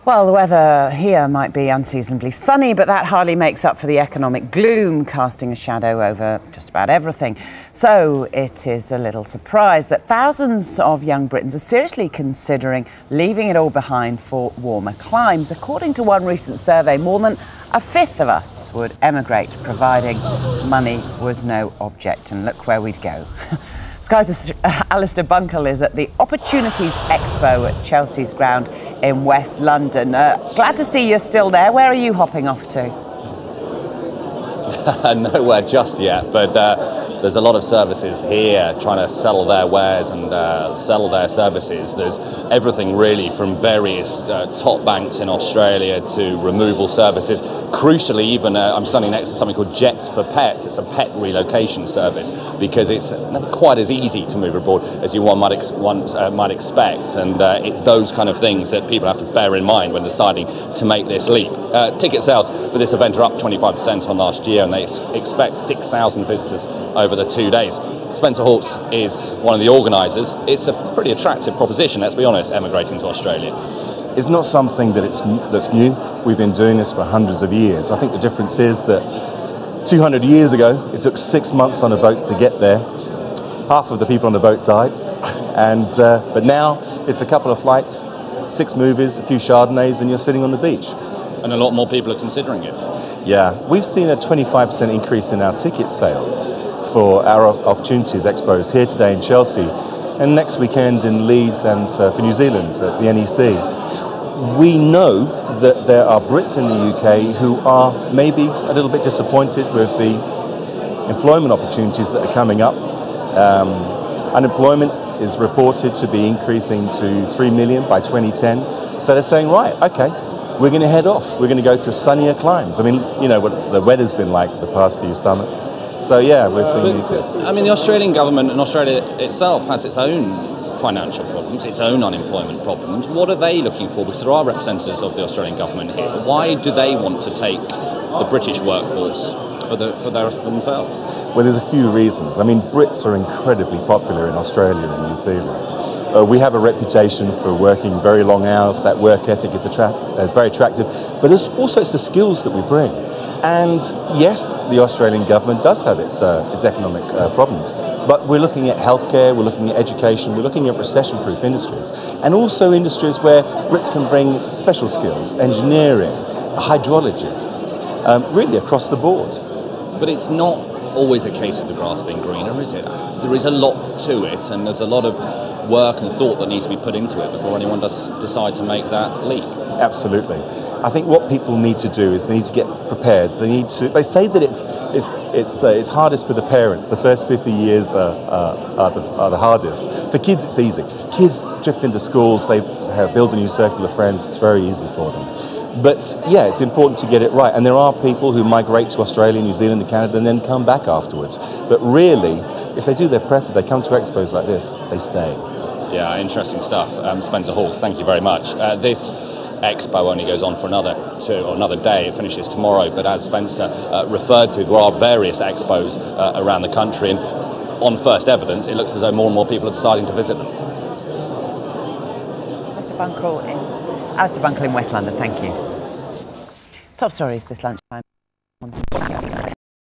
Well, the weather here might be unseasonably sunny, but that hardly makes up for the economic gloom casting a shadow over just about everything. So it is a little surprise that thousands of young Britons are seriously considering leaving it all behind for warmer climes. According to one recent survey, more than a fifth of us would emigrate, providing money was no object. And look where we'd go. Sky's Alistair Bunkle is at the Opportunities Expo at Chelsea's ground in West London. Glad to see you're still there. Where are you hopping off to? Nowhere just yet, but there's a lot of services here trying to sell their wares and sell their services. There's everything really from various top banks in Australia to removal services. Crucially, even I'm standing next to something called Jets for Pets. It's a pet relocation service because it's never quite as easy to move abroad as one might expect, and it's those kind of things that people have to bear in mind when deciding to make this leap. Ticket sales for this event are up 25% on last year, and they expect 6,000 visitors over the 2 days. Spencer Hawkes is one of the organisers. It's a pretty attractive proposition, let's be honest, emigrating to Australia. It's not something that's new. We've been doing this for hundreds of years. I think the difference is that 200 years ago, it took 6 months on a boat to get there. Half of the people on the boat died, but now it's a couple of flights, 6 movies, a few Chardonnays, and you're sitting on the beach. And a lot more people are considering it. Yeah, we've seen a 25% increase in our ticket sales for our Opportunities Expos here today in Chelsea and next weekend in Leeds and for New Zealand at the NEC. We know that there are Brits in the UK who are maybe a little bit disappointed with the employment opportunities that are coming up. Unemployment is reported to be increasing to 3 million by 2010. So they're saying, right, okay, we're going to head off. We're going to go to sunnier climes. I mean, you know what the weather's been like for the past few summers. So yeah, we're seeing this. I mean, the Australian government and Australia itself has its own financial problems, its own unemployment problems. What are they looking for? Because there are representatives of the Australian government here. But why do they want to take the British workforce for themselves? Well, there's a few reasons. I mean, Brits are incredibly popular in Australia and New Zealand. We have a reputation for working very long hours. That work ethic is very attractive, but it's the skills that we bring. And yes, the Australian government does have its economic problems, but we're looking at healthcare, we're looking at education, we're looking at recession-proof industries, and also industries where Brits can bring special skills, engineering, hydrologists, really across the board. But it's not always a case of the grass being greener, is it? There is a lot to it, and there's a lot of work and thought that needs to be put into it before anyone does decide to make that leap. Absolutely. I think what people need to do is they need to get prepared. They say that it's hardest for the parents. The first 50 years are the hardest. For kids, it's easy. Kids drift into schools. They build a new circle of friends. It's very easy for them. But yeah, it's important to get it right. And there are people who migrate to Australia, New Zealand and Canada and then come back afterwards. But really, if they do their prep, if they come to expos like this, they stay. Yeah, interesting stuff. Spencer Hawkes, thank you very much. This Expo only goes on for another day. It finishes tomorrow. But as Spencer referred to, there are various expos around the country. And on first evidence, it looks as though more and more people are deciding to visit them. Alistair Bunkle in West London, thank you. Top stories this lunchtime.